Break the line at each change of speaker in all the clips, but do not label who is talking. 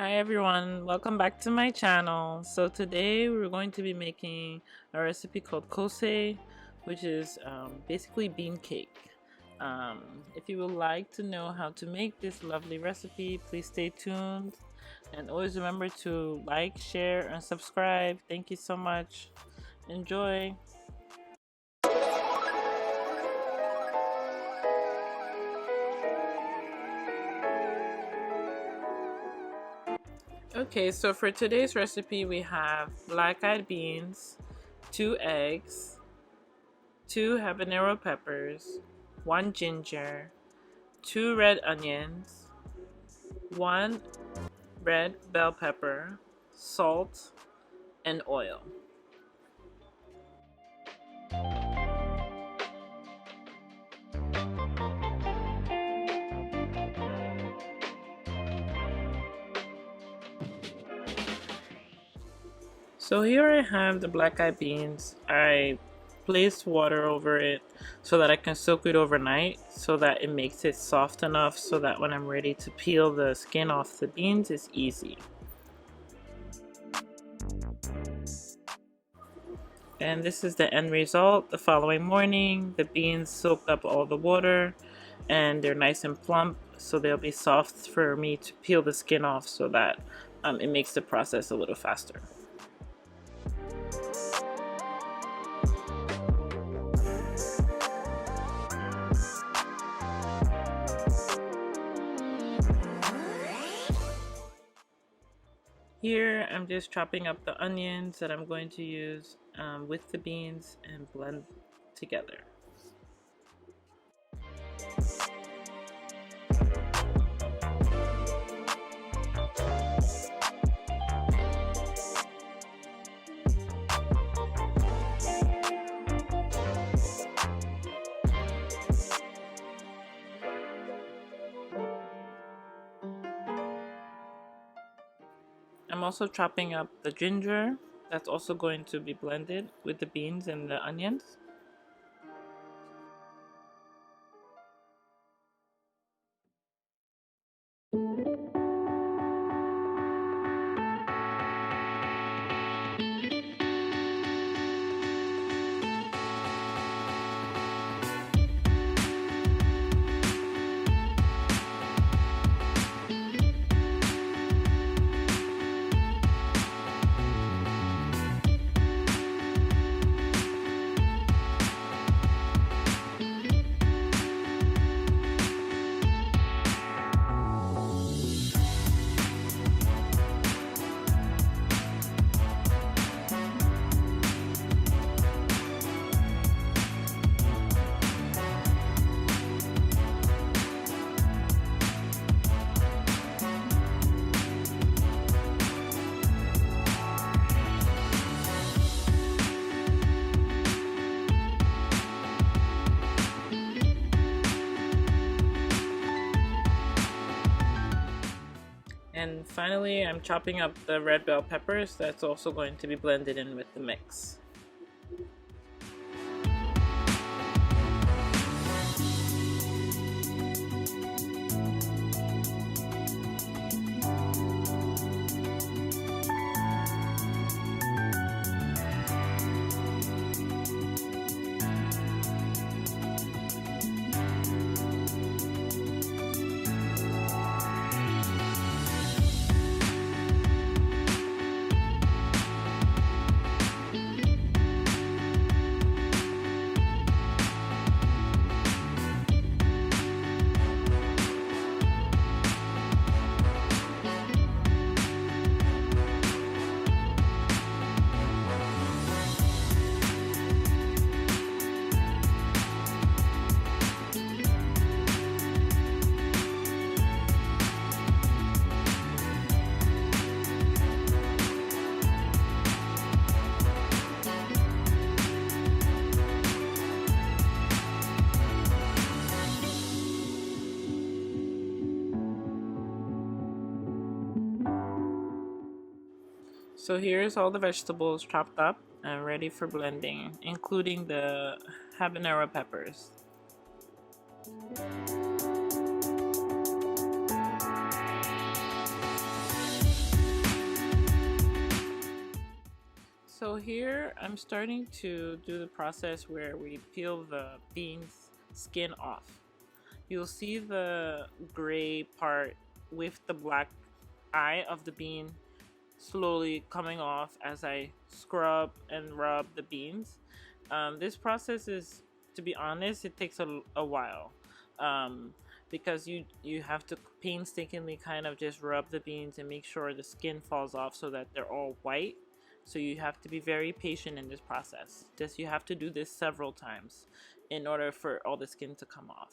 Hi everyone, welcome back to my channel. So today we're going to be making a recipe called Koose, which is basically bean cake. If you would like to know how to make this lovely recipe, please stay tuned and always remember to like, share, and subscribe. Thank you so much. Enjoy! Okay, so for today's recipe we have black-eyed beans, 2 eggs, 2 habanero peppers, 1 ginger, 2 red onions, 1 red bell pepper, salt, and oil. So here I have the black-eyed beans. I placed water over it so that I can soak it overnight so that it makes it soft enough so that when I'm ready to peel the skin off the beans, it's easy. And this is the end result. The following morning, the beans soaked up all the water and they're nice and plump, so they'll be soft for me to peel the skin off so that it makes the process a little faster. Here I'm just chopping up the onions that I'm going to use with the beans and blend together. I'm also chopping up the ginger that's also going to be blended with the beans and the onions. And finally, I'm chopping up the red bell peppers that's also going to be blended in with the mix. So here's all the vegetables chopped up and ready for blending, including the habanero peppers. here I'm starting to do the process where we peel the beans skin off. You'll see the gray part with the black eye of the bean slowly coming off as I scrub and rub the beans. This process is, to be honest, it takes a while, because you have to painstakingly kind of just rub the beans and make sure the skin falls off so that they're all white. So you have to be very patient in this process. You have to do this several times in order for all the skin to come off.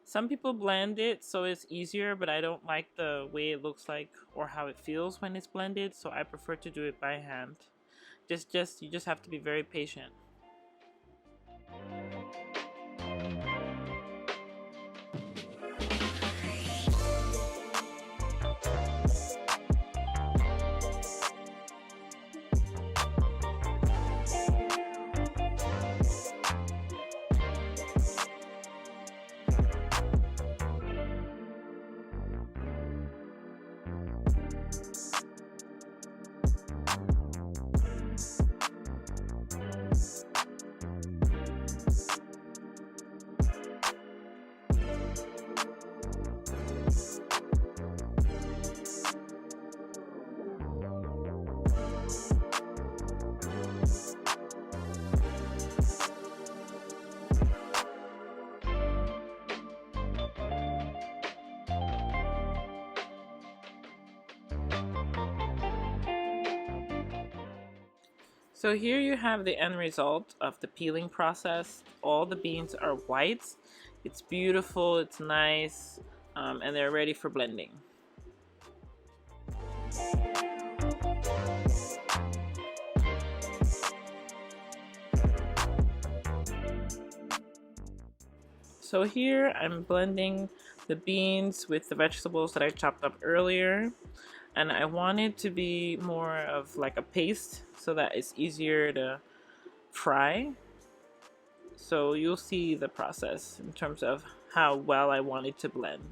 Some people blend it so it's easier, but I don't like the way it looks like or how it feels when it's blended, so I prefer to do it by hand. You just have to be very patient. So here you have the end result of the peeling process. All the beans are white. It's beautiful, it's nice, and they're ready for blending. So here I'm blending the beans with the vegetables that I chopped up earlier. And I want it to be more of like a paste so that it's easier to fry. So you'll see the process in terms of how well I want it to blend.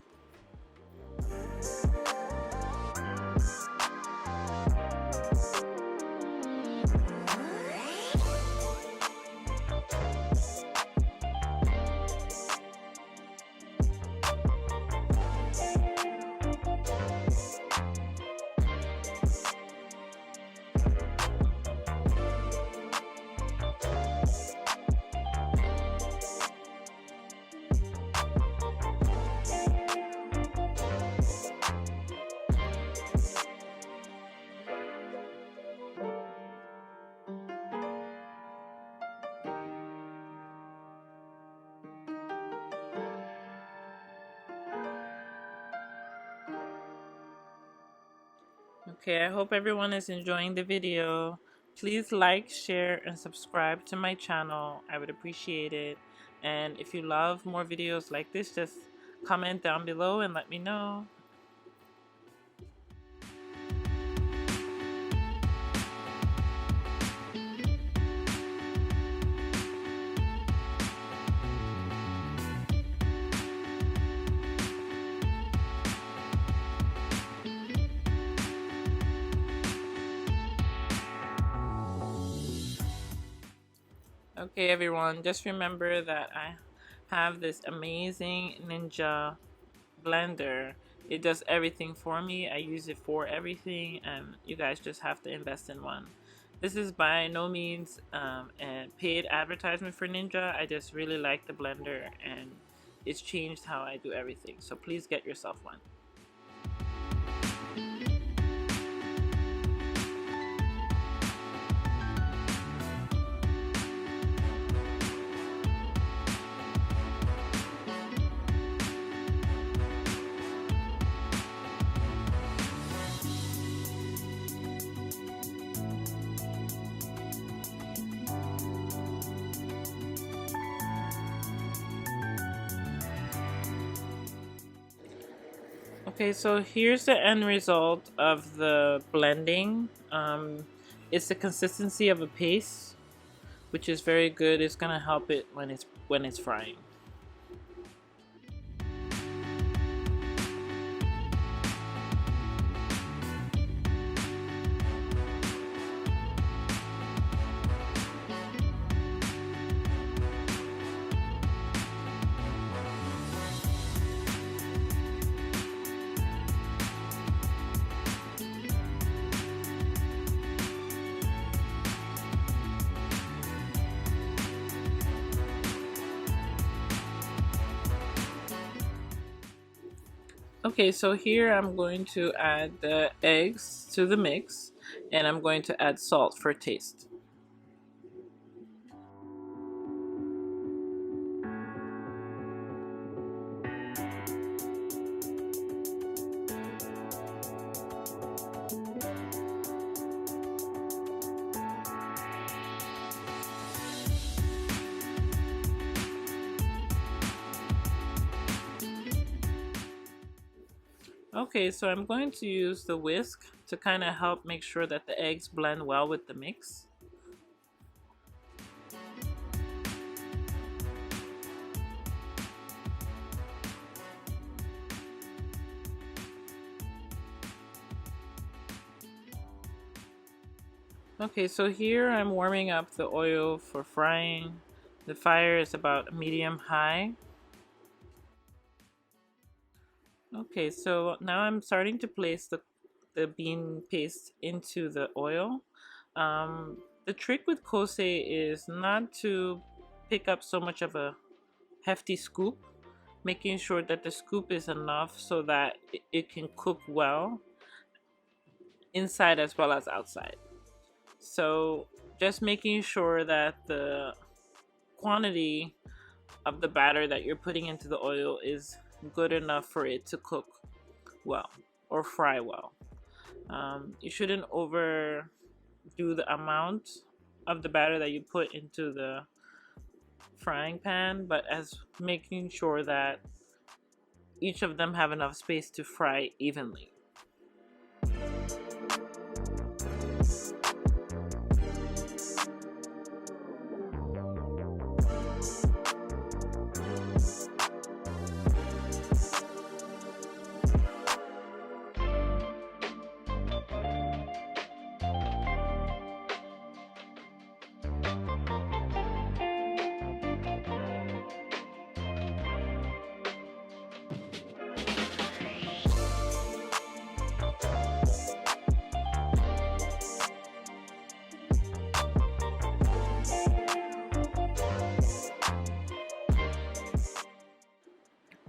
Okay, I hope everyone is enjoying the video. Please like, share, and subscribe to my channel. I would appreciate it. And if you love more videos like this, just comment down below and let me know. Okay everyone, just remember that I have this amazing Ninja blender. It does everything for me. I use it for everything, and you guys just have to invest in one. This is by no means a paid advertisement for Ninja. I just really like the blender and it's changed how I do everything. So please get yourself one. Okay, so here's the end result of the blending. It's the consistency of a paste, which is very good. It's gonna help it when it's frying. Okay, so here I'm going to add the eggs to the mix, and I'm going to add salt for taste. Okay, so I'm going to use the whisk to kind of help make sure that the eggs blend well with the mix. Okay, so here I'm warming up the oil for frying. The fire is about medium high. Okay, so now I'm starting to place the bean paste into the oil. The trick with kose is not to pick up so much of a hefty scoop, making sure that the scoop is enough so that it can cook well inside as well as outside. So just making sure that the quantity of the batter that you're putting into the oil is good enough for it to cook well or fry well. You shouldn't overdo the amount of the batter that you put into the frying pan, but as making sure that each of them have enough space to fry evenly.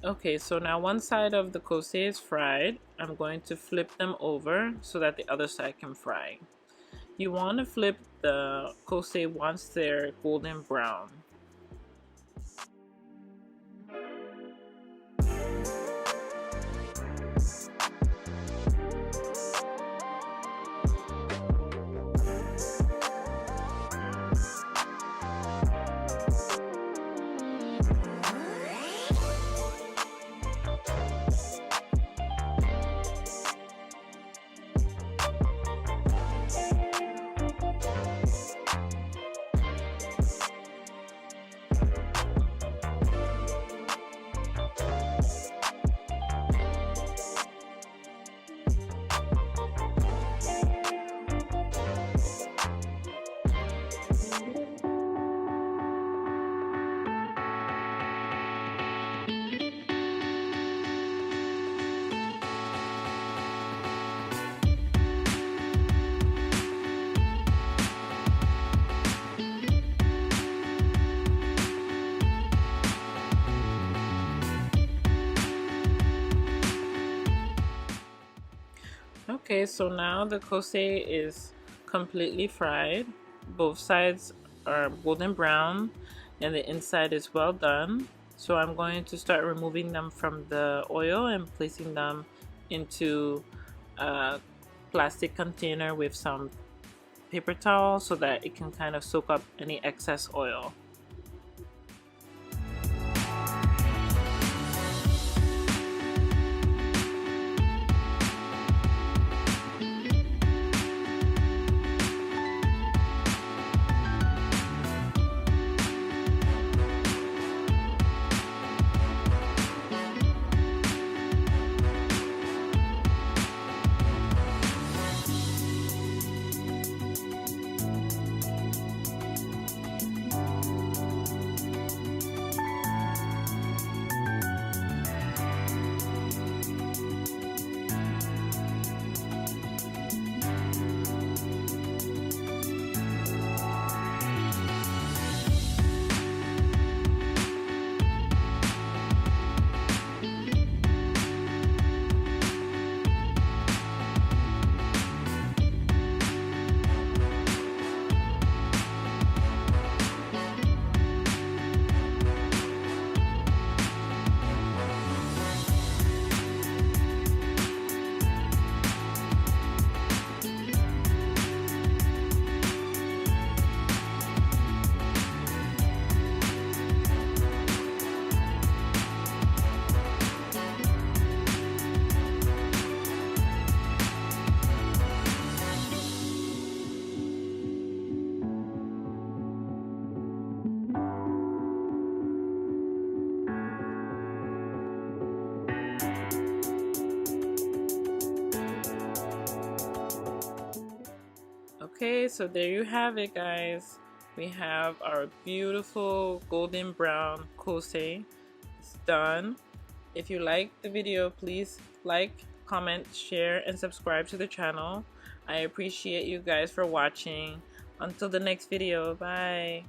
Okay, so now one side of the kose is fried. I'm going to flip them over so that the other side can fry. You want to flip the kose once they're golden brown. Okay, so now the kose is completely fried. Both sides are golden brown and the inside is well done. So I'm going to start removing them from the oil and placing them into a plastic container with some paper towel so that it can kind of soak up any excess oil. Okay, so there you have it, guys. We have our beautiful golden brown kose. It's done. If you like the video, please like, comment, share, and subscribe to the channel. I appreciate you guys for watching. Until the next video, bye.